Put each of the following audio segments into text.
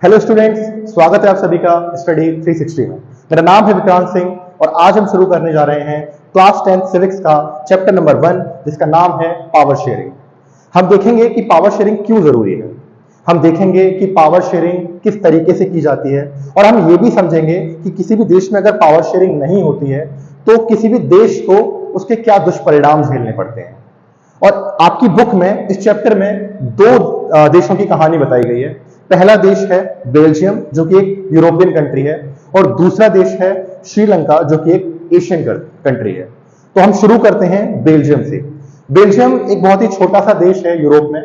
Hello students, स्वागत है आप सभी का स्टडी 360 में। मेरा नाम है विक्रांत सिंह और आज हम शुरू करने जा रहे हैं क्लास 10 सिविक्स का चैप्टर नंबर 1 जिसका नाम है पावर शेयरिंग। हम देखेंगे कि पावर शेयरिंग क्यों जरूरी है, हम देखेंगे कि पावर शेयरिंग किस तरीके से की जाती है और हम ये भी समझेंगे कि किसी भी देश में अगर पावर शेयरिंग नहीं होती है तो किसी भी देश को उसके क्या दुष्परिणाम झेलने पड़ते हैं। और आपकी बुक में इस चैप्टर में दो देशों की कहानी बताई गई है। पहला देश है बेल्जियम जो कि एक यूरोपियन कंट्री है और दूसरा देश है श्रीलंका जो कि एक एशियन कंट्री है। तो हम शुरू करते हैं बेल्जियम से। बेल्जियम एक बहुत ही छोटा सा देश है यूरोप में,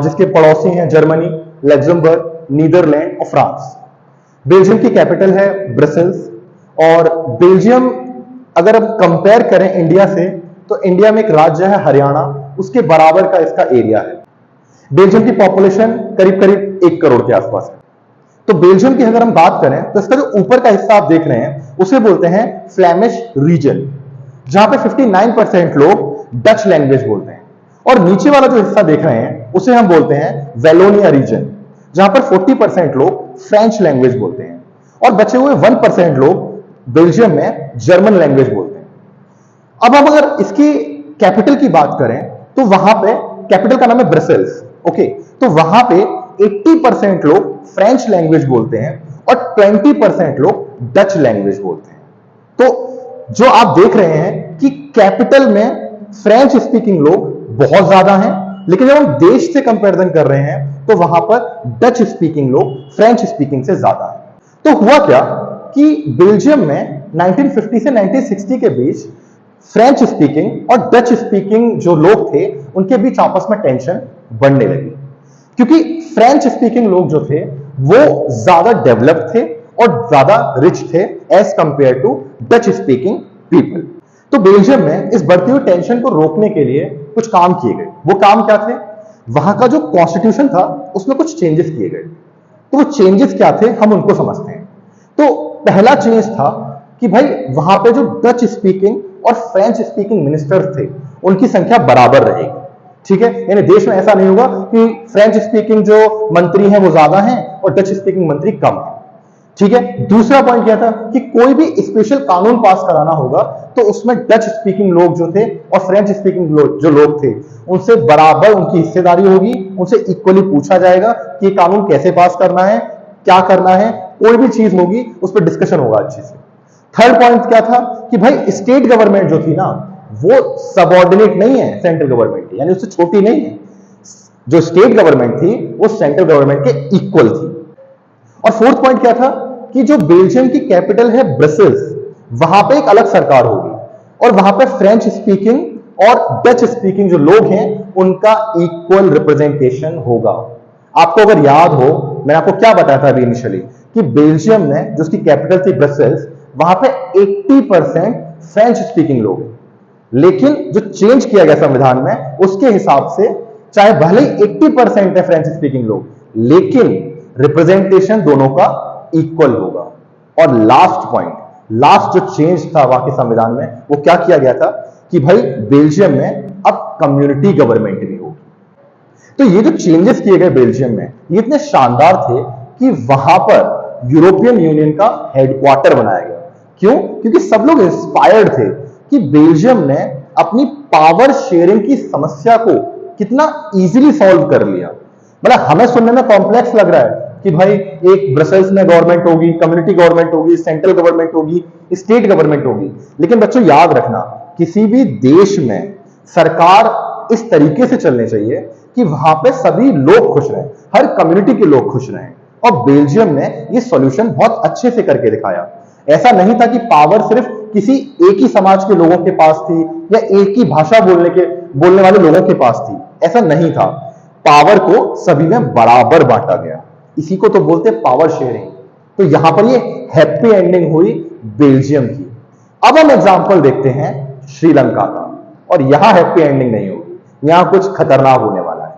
जिसके पड़ोसी हैं जर्मनी, लग्जमबर्ग, नीदरलैंड और फ्रांस। बेल्जियम की कैपिटल है ब्रसेल्स। और बेल्जियम अगर हम कंपेयर करें इंडिया से तो इंडिया में एक राज्य है हरियाणा, उसके बराबर का इसका एरिया है। बेल्जियम की पॉपुलेशन करीब करीब 1 करोड़ के आसपास है। तो बेल्जियम की अगर हम बात करें तो इसका जो ऊपर का हिस्सा आप देख रहे हैं उसे बोलते हैं फ्लैमिश रीजन, जहां पे 59% लोग डच लैंग्वेज बोलते हैं। और नीचे वाला जो हिस्सा देख रहे हैं उसे हम बोलते हैं वेलोनिया रीजन, जहां पर 40% लोग फ्रेंच लैंग्वेज बोलते हैं और बचे हुए 1% लोग बेल्जियम में जर्मन लैंग्वेज बोलते हैं। अब हम अगर इसकी कैपिटल की बात करें तो वहां पे कैपिटल का नाम है ब्रसेल्स। ओके, तो वहां पे 80% लोग फ्रेंच लैंग्वेज बोलते हैं और 20% लोग डच लैंग्वेज बोलते हैं। तो जो आप देख रहे हैं कि कैपिटल में फ्रेंच स्पीकिंग लोग बहुत ज्यादा हैं, लेकिन जब हम देश से कंपैरिजन कर रहे हैं तो वहां पर डच स्पीकिंग लोग फ्रेंच स्पीकिंग से ज्यादा हैं। तो हुआ क्या कि बेल्जियम में 1950 से 1960 के बीच फ्रेंच स्पीकिंग और डच स्पीकिंग जो लोग थे उनके बीच आपस में टेंशन बढ़ने लगी, क्योंकि फ्रेंच स्पीकिंग लोग जो थे वो ज्यादा डेवलप्ड थे और ज्यादा रिच थे as compared to Dutch speaking people. तो बेल्जियम में इस बढ़ती हुई टेंशन को रोकने के लिए कुछ काम किए गए। वो काम क्या थे? वहां का जो कॉन्स्टिट्यूशन था उसमें कुछ चेंजेस किए गए। तो वो चेंजेस क्या थे हम उनको समझते हैं। तो पहला चेंज था कि भाई वहां पे जो डच स्पीकिंग और फ्रेंच स्पीकिंग मिनिस्टर्स थे उनकी संख्या बराबर रहेगी। ठीक है, यानी देश में ऐसा नहीं होगा कि फ्रेंच स्पीकिंग जो मंत्री हैं वो ज्यादा हैं और डच स्पीकिंग मंत्री कम हैं। ठीक है, दूसरा पॉइंट क्या था कि कोई भी स्पेशल कानून पास कराना होगा तो उसमें डच स्पीकिंग लोग जो थे और फ्रेंच स्पीकिंग जो लोग थे उनसे बराबर उनकी हिस्सेदारी होगी, उनसे इक्वली पूछा जाएगा कि कानून कैसे पास करना है, क्या करना है, कोई भी चीज होगी उस पर डिस्कशन होगा अच्छे से। थर्ड पॉइंट क्या था कि भाई स्टेट गवर्नमेंट जो थी ना वो सबऑर्डिनेट नहीं है सेंट्रल गवर्नमेंट की, यानी उससे छोटी नहीं है। जो स्टेट गवर्नमेंट थी वो सेंट्रल गवर्नमेंट के इक्वल थी। और फोर्थ पॉइंट क्या था कि जो बेल्जियम की कैपिटल है ब्रसेल्स, वहां पे एक अलग सरकार होगी और वहां पे फ्रेंच स्पीकिंग और डच स्पीकिंग जो लोग हैं उनका इक्वल रिप्रेजेंटेशन होगा। आपको अगर याद हो, मैंने आपको क्या बताया था अभी इनिशियली कि बेल्जियम में जो उसकी कैपिटल थी ब्रसेल्स, वहां पे 80% फ्रेंच स्पीकिंग लोग हैं। लेकिन जो चेंज किया गया संविधान में उसके हिसाब से चाहे भले ही 80% है फ्रेंच स्पीकिंग लोग, लेकिन रिप्रेजेंटेशन दोनों का इक्वल होगा। और लास्ट पॉइंट, लास्ट जो चेंज था वहां के संविधान में वो क्या किया गया था कि भाई बेल्जियम में अब कम्युनिटी गवर्नमेंट भी होगी। तो ये जो चेंजेस किए गए बेल्जियम में ये इतने शानदार थे कि वहां पर यूरोपियन यूनियन का हेडक्वार्टर बनाया गया। क्यों? क्योंकि सब लोग इंस्पायर्ड थे कि बेल्जियम ने अपनी पावर शेयरिंग की समस्या को कितना इजीली सॉल्व कर लिया। मतलब हमें सुनने में कॉम्प्लेक्स लग रहा है कि भाई एक ब्रसेल्स में गवर्नमेंट होगी, कम्युनिटी गवर्नमेंट होगी, सेंट्रल गवर्नमेंट होगी, स्टेट गवर्नमेंट होगी, लेकिन बच्चों याद रखना किसी भी देश में सरकार इस तरीके से चलनी चाहिए कि वहां पे सभी लोग खुश रहें, हर कम्युनिटी के लोग खुश रहें। और बेल्जियम ने ये सॉल्यूशन बहुत अच्छे से करके दिखाया। ऐसा नहीं था कि पावर सिर्फ किसी एक ही समाज के लोगों के पास थी या एक ही भाषा बोलने वाले लोगों के पास थी, ऐसा नहीं था। पावर को सभी में बराबर बांटा गया, इसी को तो बोलते हैं पावर शेयरिंग। तो यहां पर ये हैप्पी एंडिंग हुई बेल्जियम की। अब हम एग्जांपल देखते हैं श्रीलंका का, और यहां हैप्पी एंडिंग नहीं होगी, यहां कुछ खतरनाक होने वाला है।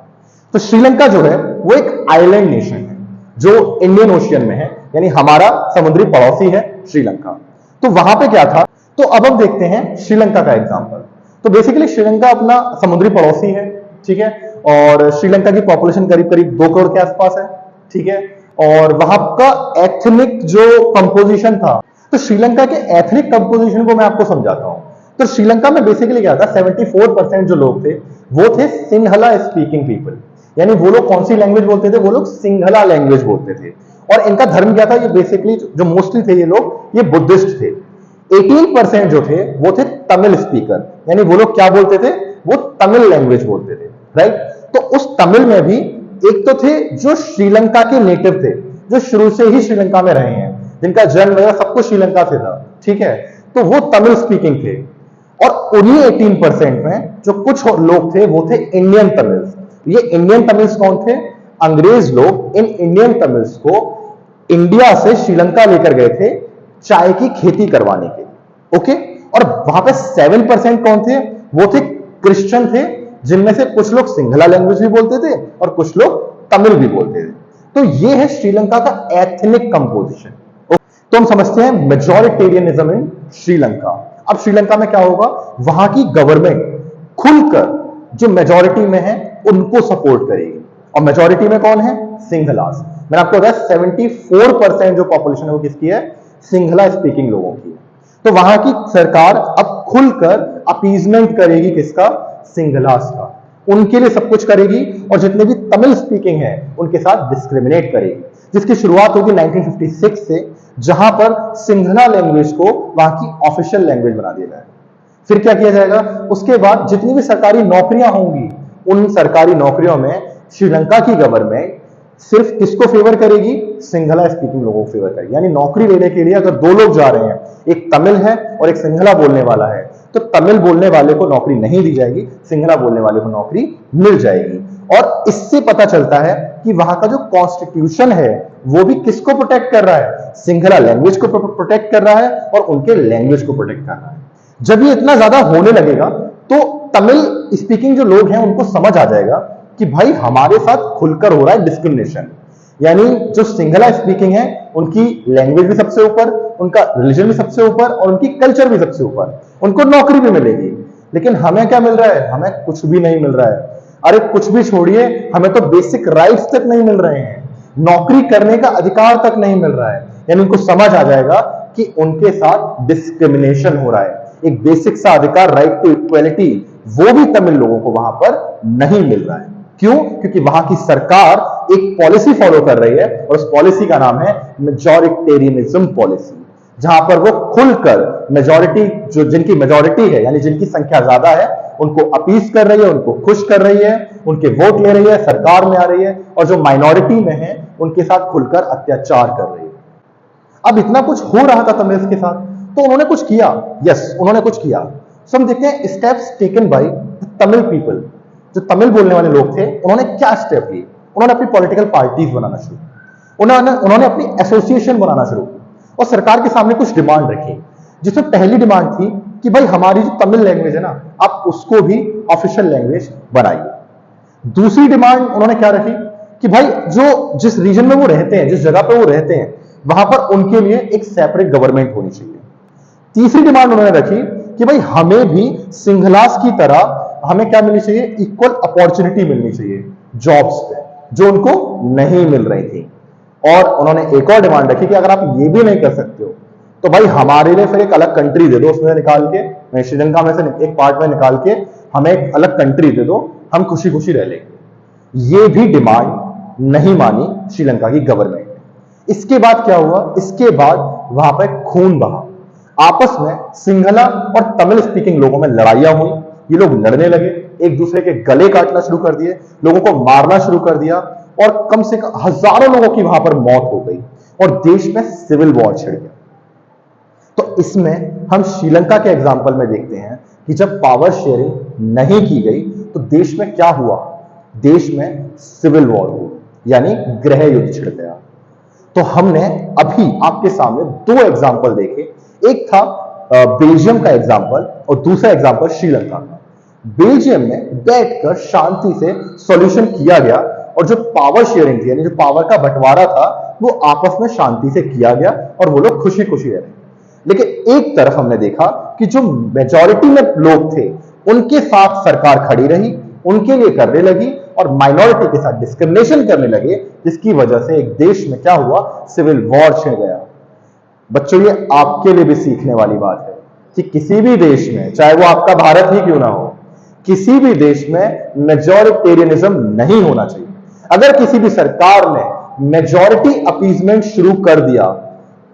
तो श्रीलंका जो है वो एक आइलैंड नेशन है जो इंडियन ओशियन में है, यानी हमारा समुद्री पड़ोसी है श्रीलंका। तो वहां पे क्या था, तो अब हम देखते हैं श्रीलंका का एग्जांपल। तो बेसिकली श्रीलंका अपना समुद्री पड़ोसी है, ठीक है, और श्रीलंका की पॉपुलेशन करीब करीब 2 करोड़ के आसपास है, ठीक है। और वहां का एथनिक जो कंपोजिशन था, तो श्रीलंका के एथनिक कंपोजिशन को मैं आपको समझाता हूं। तो श्रीलंका में बेसिकली क्या था, 74% जो लोग थे वो थे सिंहला स्पीकिंग पीपल, यानी वो लोग कौन सी लैंग्वेज बोलते थे, वो लोग सिंहला लैंग्वेज बोलते थे। और इनका धर्म क्या था, ये बेसिकली जो मोस्टली थे ये लोग, ये बुद्धिस्ट थे। 18% जो थे वो थे तमिल स्पीकर, यानी वो लोग क्या बोलते थे, वो तमिल लैंग्वेज बोलते थे, राइट। तो उस तमिल में भी एक तो थे जो श्रीलंका के नेटिव थे, जो शुरू से ही श्रीलंका में रहे हैं, जिनका जन्म वगैरह सब कुछ श्रीलंका से था, ठीक है। तो वो तमिल स्पीकिंग थे। और उन्हीं 18% में जो कुछ लोग थे वो थे इंडियन तमिल्स। ये इंडियन तमिल्स कौन थे, अंग्रेज लोग इन इंडियन तमिल्स को इंडिया से श्रीलंका लेकर गए थे चाय की खेती करवाने के, ओके। और वहां पे 7% कौन थे, वो थे क्रिश्चियन थे, जिनमें से कुछ लोग सिंहला लैंग्वेज भी बोलते थे और कुछ लोग तमिल भी बोलते थे। तो ये है श्रीलंका का एथनिक कंपोजिशन। तो हम समझते हैं मेजॉरिटेरियनिज्म इन श्रीलंका। अब श्रीलंका में क्या होगा, वहां की गवर्नमेंट खुलकर जो मेजॉरिटी में है उनको सपोर्ट करेगी। और मेजॉरिटी में कौन है, सिंहलास। मैंने आपको बताया 74% जो पॉपुलेशन है वो किसकी है, सिंहला स्पीकिंग लोगों की है। तो वहां की सरकार अब खुलकर अपीजमेंट करेगी किसका, सिंहलास का, उनके लिए सब कुछ करेगी। और जितने भी तमिल स्पीकिंग है उनके साथ डिस्क्रिमिनेट करेगी, जिसकी शुरुआत होगी 1956 से, जहां पर सिंहला लैंग्वेज को वहां की ऑफिशियल लैंग्वेज बना दिया गया। फिर क्या किया जाएगा, उसके बाद जितनी भी सरकारी नौकरियां होंगी, उन सरकारी नौकरियों में श्रीलंका की गवर्नमेंट सिर्फ किसको फेवर करेगी, सिंहला स्पीकिंग लोगों को फेवर करेगी। यानी नौकरी लेने के लिए अगर दो लोग जा रहे हैं, एक तमिल है और एक सिंहला बोलने वाला है, तो तमिल बोलने वाले को नौकरी नहीं दी जाएगी, सिंहला बोलने वाले को नौकरी मिल जाएगी। और इससे पता चलता है कि वहां का जो कॉन्स्टिट्यूशन है वो भी किसको प्रोटेक्ट कर रहा है, सिंहला लैंग्वेज को प्रोटेक्ट कर रहा है और उनके लैंग्वेज को प्रोटेक्ट कर रहा है। जब ये इतना ज्यादा होने लगेगा तो तमिल स्पीकिंग जो लोग हैं उनको समझ आ जाएगा कि भाई हमारे साथ खुलकर हो रहा है डिस्क्रिमिनेशन। यानी जो सिंहला स्पीकिंग है उनकी लैंग्वेज भी सबसे ऊपर, उनका रिलीजन भी सबसे ऊपर और उनकी कल्चर भी सबसे ऊपर, उनको नौकरी भी मिलेगी। लेकिन हमें क्या मिल रहा है, हमें कुछ भी नहीं मिल रहा है। अरे कुछ भी छोड़िए, हमें तो बेसिक राइट्स तक नहीं मिल रहे हैं, नौकरी करने का अधिकार तक नहीं मिल रहा है। यानी उनको समझ आ जाएगा कि उनके साथ डिस्क्रिमिनेशन हो रहा है। एक बेसिक सा अधिकार, राइट टू इक्वालिटी, वो भी तमिल लोगों को वहां पर नहीं मिल रहा है। क्यों, क्योंकि वहां की सरकार एक पॉलिसी फॉलो कर रही है और उस पॉलिसी का नाम है मेजॉरिटेरियनिज्म पॉलिसी, जहां पर वो खुलकर मेजॉरिटी, जो जिनकी मेजॉरिटी है यानी जिनकी संख्या ज्यादा है, उनको अपीस कर रही है, उनको खुश कर रही है, उनके वोट ले रही है, सरकार में आ रही है, और जो माइनॉरिटी में है उनके साथ खुलकर अत्याचार कर रही है। अब इतना कुछ हो रहा था तमिल के साथ, तो उन्होंने कुछ किया, यस उन्होंने कुछ किया। सो हम देखते हैं steps taken by Tamil people. जो तमिल बोलने वाले लोग थे उन्होंने क्या स्टेप लिए, उन्होंने अपनी पॉलिटिकल पार्टीज बनाना शुरू की, उन्होंने अपनी एसोसिएशन बनाना शुरू की और सरकार के सामने कुछ डिमांड रखी, जिसमें पहली डिमांड थी कि भाई हमारी जो तमिल लैंग्वेज है ना, आप उसको भी ऑफिशियल लैंग्वेज बनाइए। दूसरी डिमांड उन्होंने क्या रखी कि भाई जो जिस रीजन में वो रहते हैं, जिस जगह पे वो रहते हैं, वहां पर उनके लिए एक सेपरेट गवर्नमेंट होनी चाहिए। तीसरी डिमांड उन्होंने रखी कि भाई हमें भी सिंहलास की तरह हमें क्या मिलनी चाहिए, इक्वल अपॉर्चुनिटी मिलनी चाहिए जॉब्स पे, जो उनको नहीं मिल रही थी। और उन्होंने एक और डिमांड रखी कि अगर आप ये भी नहीं कर सकते हो तो भाई हमारे लिए फिर एक अलग कंट्री दे दो, उसमें निकाल के, श्रीलंका में से एक पार्ट में निकाल के हमें एक अलग कंट्री दे दो, हम खुशी खुशी रह लेंगे। ये भी डिमांड नहीं मानी श्रीलंका की गवर्नमेंट। इसके बाद क्या हुआ, इसके बाद वहां पर खून बहा, आपस में सिंहला और तमिल स्पीकिंग लोगों में लड़ाइयां हुई। ये लोग लड़ने लगे, एक दूसरे के गले काटना शुरू कर दिए, लोगों को मारना शुरू कर दिया और कम से कम हजारों लोगों की वहां पर मौत हो गई और देश में सिविल वॉर छिड़ गया। तो इसमें हम श्रीलंका के एग्जाम्पल में देखते हैं कि जब पावर शेयरिंग नहीं की गई तो देश में क्या हुआ, देश में सिविल वॉर हुआ, यानी गृह युद्ध छिड़ गया। तो हमने अभी आपके सामने दो एग्जाम्पल देखे, एक था बेल्जियम का एग्जाम्पल और दूसरा एग्जाम्पल श्रीलंका का। बेल्जियम में बैठकर शांति से सॉल्यूशन किया गया और जो पावर शेयरिंग थी, यानी जो पावर का बंटवारा था, वो आपस में शांति से किया गया और वो लोग खुशी खुशी रहे। लेकिन एक तरफ हमने देखा कि जो मेजॉरिटी में लोग थे उनके साथ सरकार खड़ी रही, उनके लिए करने लगी और माइनॉरिटी के साथ डिस्क्रिमिनेशन करने लगे, जिसकी वजह से एक देश में क्या हुआ, सिविल वॉर छिड़ गया। बच्चों, ये आपके लिए भी सीखने वाली बात है कि किसी भी देश में, चाहे वो आपका भारत ही क्यों ना हो, किसी भी देश में मेजॉरिटेरियनिज्म नहीं होना चाहिए। अगर किसी भी सरकार ने मेजॉरिटी अपीजमेंट शुरू कर दिया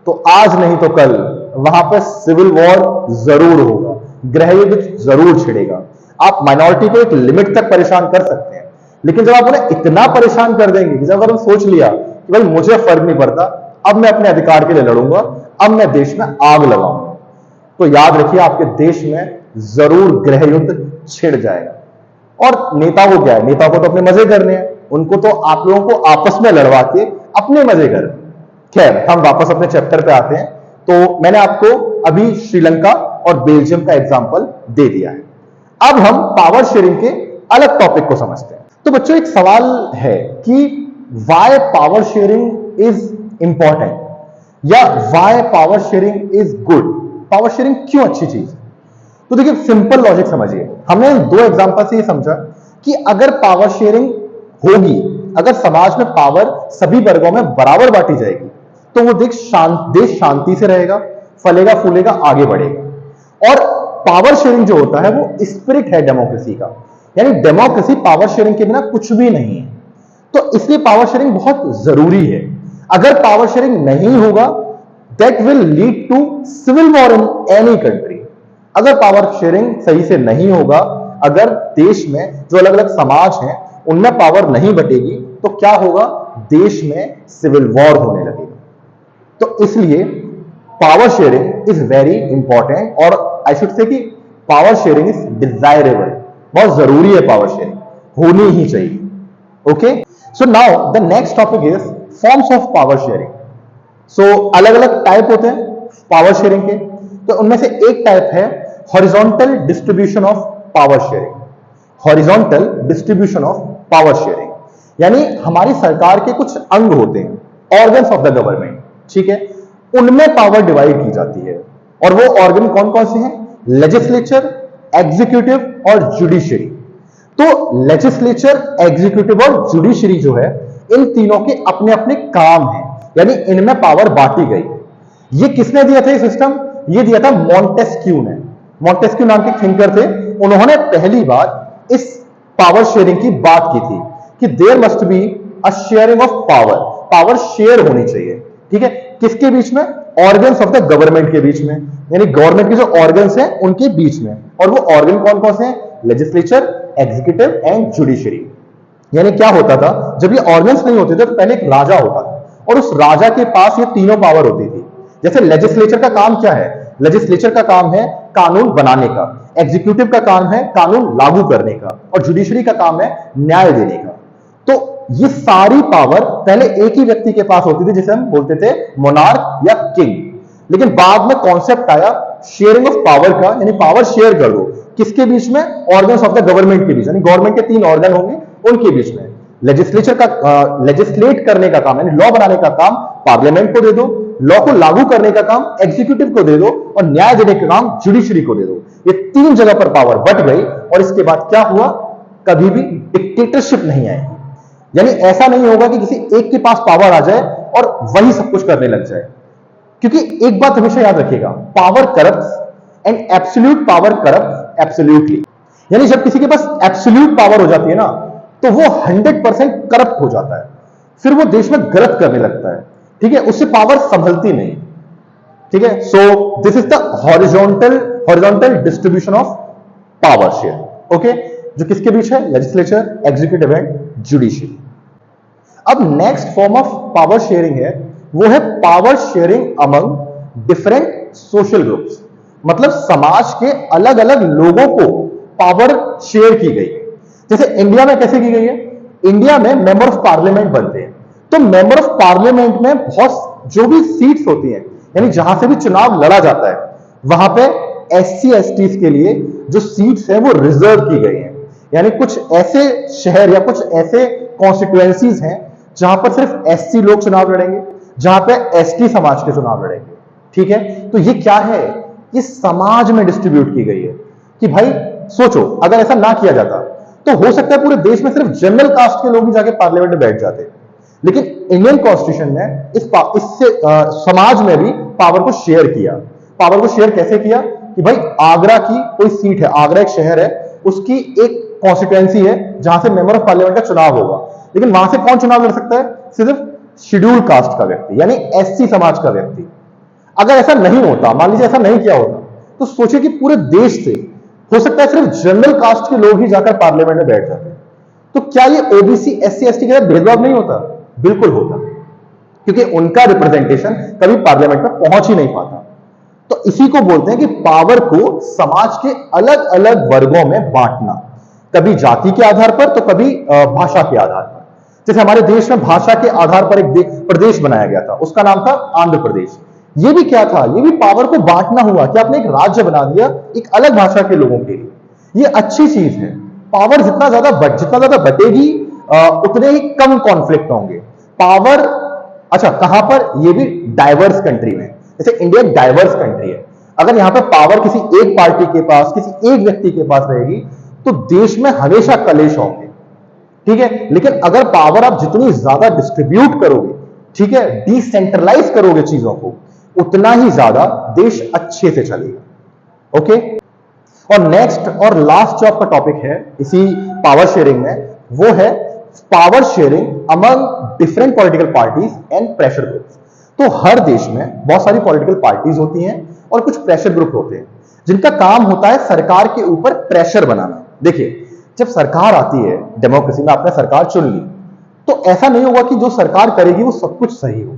तो आज नहीं तो कल वहां पर सिविल वॉर जरूर होगा, गृह युद्ध जरूर छिड़ेगा। आप माइनॉरिटी को एक लिमिट तक परेशान कर सकते हैं, लेकिन जब आप उन्हें इतना परेशान कर देंगे कि जब अगर सोच लिया कि भाई मुझे फर्क नहीं पड़ता, अब मैं अपने अधिकार के लिए लड़ूंगा, अब मैं देश में आग लगाऊंगा, तो याद रखिए आपके देश में जरूर गृह युद्ध छिड़ जाएगा। और नेता को क्या है, नेता को तो अपने मजे करने हैं, उनको तो आप लोगों को आपस में लड़वा के अपने मजे कर। खैर, हम वापस अपने चैप्टर पे आते हैं। तो मैंने आपको अभी श्रीलंका और बेल्जियम का एग्जांपल दे दिया है। अब हम पावर शेयरिंग के अलग टॉपिक को समझते हैं। तो बच्चों, एक सवाल है कि why power sharing is important या why power sharing is good. Power sharing क्यों अच्छी चीज है? तो देखिए, सिंपल लॉजिक समझिए। हमने इन दो एग्जांपल से ये समझा कि अगर पावर शेयरिंग होगी, अगर समाज में पावर सभी वर्गों में बराबर बांटी जाएगी, तो वो देश शांति से रहेगा, फलेगा फूलेगा, आगे बढ़ेगा। और पावर शेयरिंग जो होता है वो स्पिरिट है डेमोक्रेसी का, यानी डेमोक्रेसी पावर शेयरिंग के बिना कुछ भी नहीं है। तो इसलिए पावर शेयरिंग बहुत जरूरी है। अगर पावर शेयरिंग नहीं होगा, that will lead to civil war in any country. अगर पावर शेयरिंग सही से नहीं होगा, अगर देश में जो अलग अलग समाज हैं उनमें पावर नहीं बटेगी, तो क्या होगा, देश में सिविल वॉर होने लगेगा। तो इसलिए power sharing is very important, और आई शुड से कि पावर शेयरिंग इज डिजायरेबल, बहुत जरूरी है, पावर शेयरिंग होनी ही चाहिए। Okay, so now the next topic is forms of power sharing. सो अलग अलग टाइप होते हैं पावर शेयरिंग के। तो उनमें से एक टाइप है horizontal distribution of power sharing. Horizontal distribution of power sharing यानी हमारी सरकार के कुछ अंग होते हैं, ऑर्गन्स ऑफ द गवर्नमेंट, ठीक है, उनमें पावर डिवाइड की जाती है। और वो ऑर्गन कौन कौन से हैं? लेजिस्लेचर, एग्जीक्यूटिव और जुडिशरी। तो लेजिस्लेचर, एग्जीक्यूटिव और जुडिशरी जो है, इन तीनों के अपने अपने काम हैं, यानी इनमें पावर बांटी गई। ये किसने दिया था ये सिस्टम? ये दिया था मॉन्टेस्क्यू ने। मॉन्टेस्क्यू नाम के थिंकर थे, उन्होंने पहली बार इस पावर शेयरिंग की बात की थी कि there must be a sharing of power, power share होनी चाहिए, ठीक है, किसके बीच में? ऑर्गन्स ऑफ द गवर्नमेंट के बीच में, यानी गवर्नमेंट के जो ऑर्गन्स हैं उनके बीच में। और वो ऑर्गन कौन कौन से हैं? Legislature, executive and judiciary. यानी क्या होता था, जब ये ऑर्गन्स नहीं होते थे तो पहले एक राजा होता था, और उस राजा के पास ये तीनों पावर होती थी। जैसे लेजिस्लेचर का काम क्या है? लेजिस्लेचर का काम है कानून बनाने का, एग्जीक्यूटिव का काम है कानून लागू करने का, और जुडिशरी का काम है न्याय देने का। तो ये सारी पावर पहले एक ही व्यक्ति के पास होती थी, जिसे हम बोलते थे मोनार्क या किंग। लेकिन बाद में कॉन्सेप्ट आया शेयरिंग ऑफ पावर का, यानी पावर शेयर कर दो, किसके बीच में? ऑर्गन्स ऑफ द गवर्नमेंट के बीच, यानी गवर्नमेंट के तीन ऑर्गन होंगे उनके बीच में। लेजिस्लेचर का लेजिस्लेट करने का काम, यानी लॉ बनाने का काम पार्लियामेंट को दे दो, लॉ को लागू करने का काम एग्जीक्यूटिव को दे दो, और न्याय देने का काम जुडिशरी को दे दो। ये तीन जगह पर पावर बट गई, और इसके बाद क्या हुआ? कभी भी डिक्टेटरशिप नहीं आएगी। यानी ऐसा नहीं होगा कि किसी एक के पास पावर आ जाए और वही सब कुछ करने लग जाए, क्योंकि एक बात हमेशा याद रखिएगा, power corrupts and absolute power corrupts absolutely. यानी जब किसी के पास एब्सोल्यूट पावर हो जाती है ना, तो वो 100% करप्ट हो जाता है, फिर वो देश में गलत करने लगता है, ठीक है, उससे पावर संभलती नहीं, ठीक है। So this is the horizontal distribution of power share, okay, जो किसके बीच है? Legislature, executive and judiciary. अब next form of power sharing है, वो है power sharing among different social groups. मतलब समाज के अलग अलग लोगों को पावर शेयर की गई है। जैसे इंडिया में कैसे की गई है? इंडिया में मेंबर ऑफ पार्लियामेंट बनते हैं, तो मेंबर ऑफ पार्लियामेंट में बहुत जो भी सीट्स होती हैं, यानी जहां से भी चुनाव लड़ा जाता है, वहां पे एससी एसटीज के लिए जो सीट्स हैं वो रिजर्व की गई हैं। यानी कुछ ऐसे शहर या कुछ ऐसे कॉन्स्टिट्यूएंसीज हैं जहां पर सिर्फ एससी लोग चुनाव लड़ेंगे, जहां पे एसटी समाज के चुनाव लड़ेंगे, ठीक है। तो ये क्या है? ये समाज में डिस्ट्रीब्यूट की गई है कि भाई सोचो, अगर ऐसा ना किया जाता तो हो सकता है पूरे देश में सिर्फ जनरल कास्ट के लोग ही जाके पार्लियामेंट में बैठ जाते, लेकिन इंडियन कॉन्स्टिट्यूशन ने इससे समाज में भी पावर को शेयर किया। पावर को शेयर कैसे किया कि भाई आगरा की कोई सीट है, आगरा एक शहर है, उसकी एक कॉन्स्टिट्यूएंसी है जहां से मेंबर ऑफ पार्लियामेंट का चुनाव होगा, लेकिन वहां से कौन चुनाव लड़ सकता है? सिर्फ शेड्यूल कास्ट का व्यक्ति, यानी एससी समाज का व्यक्ति। अगर ऐसा नहीं होता, मान लीजिए ऐसा नहीं किया होता, तो सोचिए कि पूरे देश से हो सकता है सिर्फ जनरल कास्ट के लोग ही जाकर पार्लियामेंट में बैठ जाते। तो क्या ये ओबीसी एससी एसटी के साथ भेदभाव नहीं होता? बिल्कुल होता, क्योंकि उनका रिप्रेजेंटेशन कभी पार्लियामेंट में पहुंच ही नहीं पाता। तो इसी को बोलते हैं कि पावर को समाज के अलग अलग वर्गों में बांटना, कभी जाति के आधार पर तो कभी भाषा के आधार पर। जैसे हमारे देश में भाषा के आधार पर एक प्रदेश बनाया गया था, उसका नाम था आंध्र प्रदेश। ये भी क्या था? ये भी पावर को बांटना हुआ कि आपने एक राज्य बना दिया एक अलग भाषा के लोगों के लिए। ये अच्छी चीज है। पावर जितना ज्यादा बटेगी उतने ही कम कॉन्फ्लिक्ट होंगे। पावर, अच्छा कहां पर? ये भी डाइवर्स कंट्री में। जैसे इंडिया एक डाइवर्स कंट्री है, अगर यहां पर पावर किसी एक पार्टी के पास, किसी एक व्यक्ति के पास रहेगी तो देश में हमेशा कलेश होंगे, ठीक है। लेकिन अगर पावर आप जितनी ज्यादा डिस्ट्रीब्यूट करोगे, ठीक है, डिसेंट्रलाइज करोगे चीजों को, उतना ही ज्यादा देश अच्छे से चलेगा। ओके। और नेक्स्ट और लास्ट जो आपका टॉपिक है इसी पावर शेयरिंग में, वो है power sharing among different political parties and pressure groups. तो हर देश में बहुत सारी पॉलिटिकल पार्टीज होती हैं और कुछ प्रेशर ग्रुप होते हैं जिनका काम होता है सरकार के ऊपर प्रेशर बनाना। देखिए, जब सरकार आती है डेमोक्रेसी में, आपने सरकार चुन ली, तो ऐसा नहीं होगा कि जो सरकार करेगी वो सब कुछ सही हो।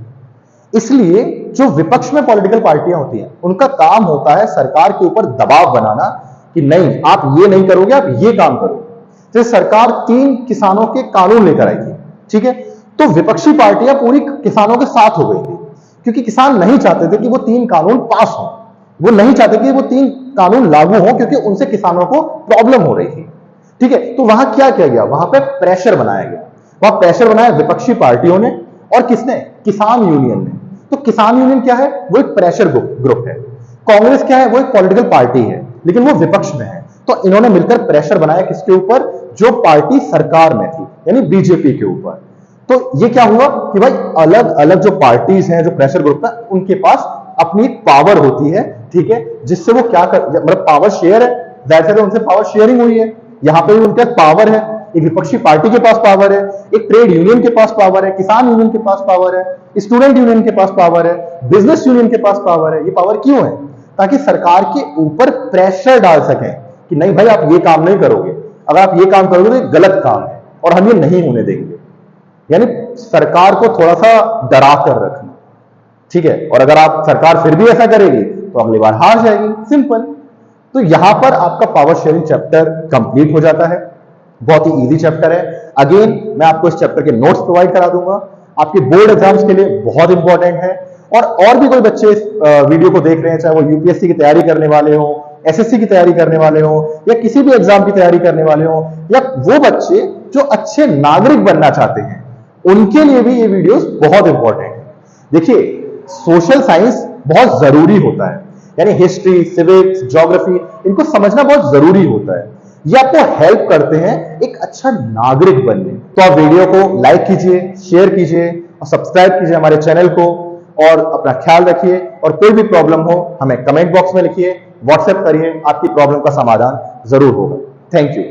इसलिए जो विपक्ष में पॉलिटिकल पार्टियां होती हैं उनका काम होता है सरकार के ऊपर दबाव बनाना कि नहीं, आप ये नहीं करोगे, आप ये काम करो। जैसे सरकार 3 किसानों के कानून लेकर आई थी, ठीक है, तो विपक्षी पार्टियां पूरी किसानों के साथ हो गई थी, क्योंकि किसान नहीं चाहते थे कि वो 3 कानून पास हो, वो नहीं चाहते कि वो 3 कानून लागू हो, क्योंकि उनसे किसानों को प्रॉब्लम हो रही थी, ठीक है। तो वहां क्या किया गया? वहां पे प्रेशर बनाया गया। वहां प्रेशर बनाया विपक्षी पार्टियों ने, और किसने? किसान यूनियन ने। तो किसान यूनियन क्या है? वो एक प्रेशर ग्रुप है। कांग्रेस क्या है? वो एक पॉलिटिकल पार्टी है, लेकिन वो विपक्ष में है। तो इन्होंने मिलकर प्रेशर बनाया किसके ऊपर? जो पार्टी सरकार में थी, यानी बीजेपी के ऊपर। तो ये क्या हुआ कि भाई अलग अलग जो पार्टीज हैं, जो प्रेशर ग्रुप है, उनके पास अपनी पावर होती है, ठीक है, जिससे वो क्या कर, मतलब पावर शेयर है, वैसे उनसे पावर शेयरिंग हुई है। यहां पे भी उनके पास पावर है, एक विपक्षी पार्टी के पास पावर है, एक ट्रेड यूनियन के पास पावर है, किसान यूनियन के पास पावर है, स्टूडेंट यूनियन के पास पावर है, बिजनेस यूनियन के पास पावर है। ये पावर क्यों है? ताकि सरकार के ऊपर प्रेशर डाल सकें कि नहीं भाई आप ये काम नहीं करोगे, अगर आप ये काम करोगे तो ये गलत काम है और हम ये नहीं होने देंगे। यानी सरकार को थोड़ा सा डरा कर रखना, ठीक है। और अगर आप सरकार फिर भी ऐसा करेगी तो अगली बार हार जाएगी, सिंपल। तो यहां पर आपका पावर शेयरिंग चैप्टर कंप्लीट हो जाता है। बहुत ही इजी चैप्टर है। अगेन मैं आपको इस चैप्टर के नोट्स प्रोवाइड करा दूंगा, आपके बोर्ड एग्जाम्स के लिए बहुत इंपॉर्टेंट है। और भी कोई बच्चे इस वीडियो को देख रहे हैं, चाहे वो यूपीएससी की तैयारी करने वाले हो, एसएससी की तैयारी करने वाले हो, या किसी भी एग्जाम की तैयारी करने वाले हो, या वो बच्चे जो अच्छे नागरिक बनना चाहते हैं, उनके लिए भी ये वीडियोस बहुत इंपॉर्टेंट है। देखिए, सोशल साइंस बहुत जरूरी होता है, यानी हिस्ट्री, सिविक्स, ज्योग्राफी, इनको समझना बहुत जरूरी होता है। ये आपको हेल्प करते हैं एक अच्छा नागरिक बनने। तो आप वीडियो को लाइक कीजिए, शेयर कीजिए और सब्सक्राइब कीजिए हमारे चैनल को। और अपना ख्याल रखिए, और कोई भी प्रॉब्लम हो हमें कमेंट बॉक्स में लिखिए, व्हाट्सएप करिए, आपकी प्रॉब्लम का समाधान जरूर होगा। Thank you.